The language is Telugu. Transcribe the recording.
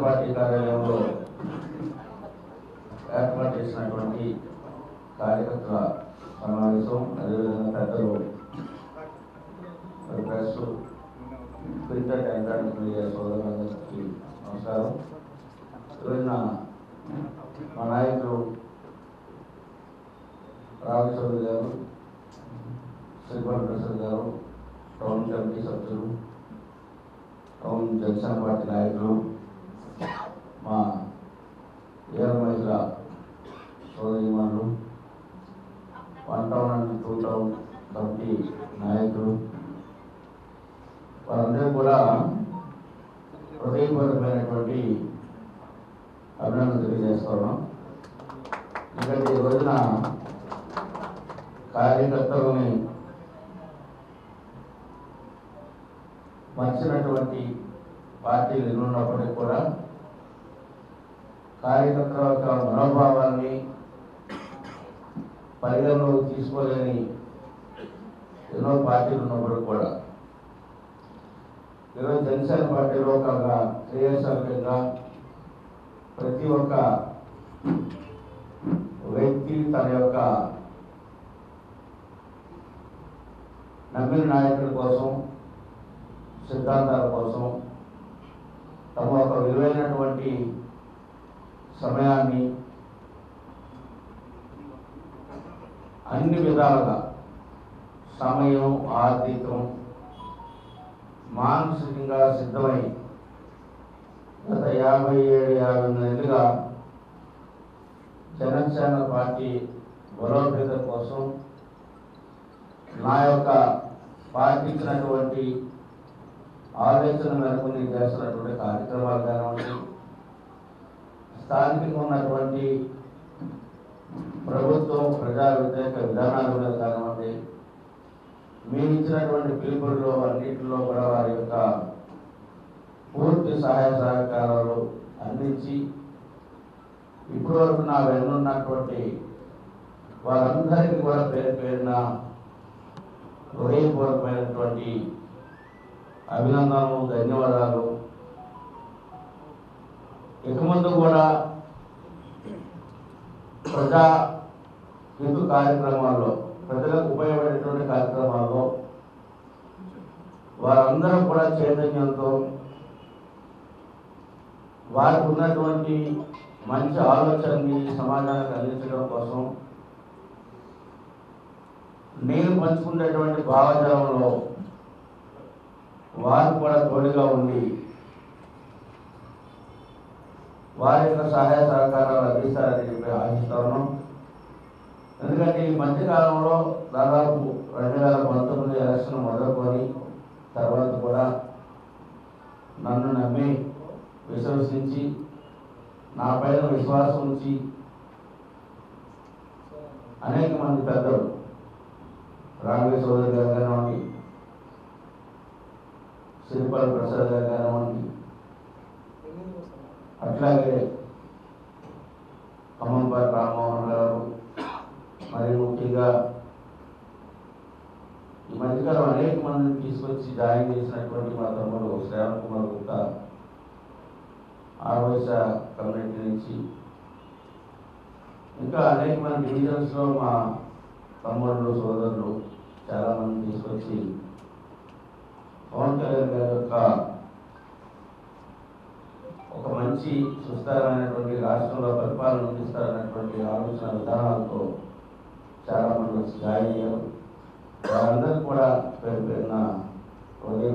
పార్టీ కార్యాలయంలో ఏర్పాటు చేసినటువంటి కార్యకర్తల సమావేశం, అదేవిధంగా పెద్దలు press, print and electronic media సోదరులందరికీ నమస్కారం. ఈరోజున మా నాయకులు రామచౌదరి గారు, శ్రీపాల్ ప్రసాద్ గారు, టౌన్ కమిటీ సభ్యులు, టౌన్ జనసేన పార్టీ నాయకులు, మా ఏర మహిళా సోదరీమణులు, 1 టౌన్ అండ్ 2 టౌన్ కమిటీ నాయకులు, వారందరూ కూడా హృదయపూర్వకమైనటువంటి అభినందనలు తెలియజేస్తున్నాం. ఎందుకంటే ఈ రోజున కార్యకర్తలని మర్చినటువంటి పార్టీలు ఎన్నున్నప్పటికీ కూడా కార్యకర్తల యొక్క మనోభావాన్ని పరిగణలోకి తీసుకోలేని ఎన్నో పార్టీలు ఉన్నప్పటికీ కూడా ఈరోజు జనసేన పార్టీలో ఒక క్రియాశీలకంగా ప్రతి ఒక్క వ్యక్తి తన యొక్క నమ్మిన నాయకుల కోసం, సిద్ధాంతాల కోసం తమ ఒక విలువైనటువంటి సమయాన్ని అన్ని విధాలుగా సమయం, ఆర్థికం, మానసికంగా సిద్ధమై గత 57-58 నెలలుగా జనసేన పార్టీ బలోపేతం కోసం నా యొక్క పార్టీ ఇచ్చినటువంటి ఆలోచన మేరకు నేను చేస్తున్నటువంటి కార్యక్రమాలు కానివ్వండి, స్థానికంగా ఉన్నటువంటి ప్రభుత్వం ప్రజా వ్యతిరేక విధానాల మీద కానివ్వండి, మీరు ఇచ్చినటువంటి పిలుపుల్లో అన్నింటిలో కూడా వారి యొక్క పూర్తి సహాయ సహకారాలు అందించి ఇప్పటి వరకు నా వెన్నున్నటువంటి వారందరికీ కూడా పేరు పేరున హృదయపూర్వకమైనటువంటి అభినందనలు, ధన్యవాదాలు. ఇక ముందు కూడా ప్రజా హితు కార్యక్రమాల్లో, ప్రజలకు ఉపయోగపడేటువంటి కార్యక్రమాల్లో వారందరూ కూడా చైతన్యంతో వారికి ఉన్నటువంటి మంచి ఆలోచనని సమాజానికి అందించడం కోసం నేను పంచుకునేటువంటి భావజాలంలో వారు కూడా తోడుగా ఉండి వారి యొక్క సహాయ సహకారాలు అందిస్తారని చెప్పి ఆశిస్తాను. ఎందుకంటే ఈ మధ్యకాలంలో దాదాపు 2019 ఎలక్షన్ మొదలుకొని తర్వాత కూడా నన్ను నమ్మి విశ్వసించి నా పైన విశ్వాసం ఉంచి అనేక మంది పెద్దలు, రామయ్య సోదరి గారు కానివ్వండి, శ్రీపాల్ ప్రసాద్ గారు కానివ్వండి, అట్లాగే ఖమ్మంపాటి రామ్మోహన్ గారు, మరి ముఖ్యంగా ఈ మధ్యకాలం అనేక మందిని తీసుకొచ్చి జాయిన్ చేసినటువంటి మా తమ్ముడు శ్రావణ్ కుమార్ గుప్తా, ఆర్వైస కమ్యూనిటీ నుంచి, ఇంకా అనేక మంది డివిజన్స్లో మా తమ్ముళ్ళు, సోదరులు చాలామంది తీసుకొచ్చి పవన్ కళ్యాణ్ గారి యొక్క ఒక మంచి సుస్థిరమైనటువంటి రాష్ట్రంలో పరిపాలన అందిస్తారనేటువంటి ఆలోచన విధానాలతో చాలామంది వచ్చి జాయిన్ అయ్యారు. వారందరూ కూడా పేరు పేరున హృదయ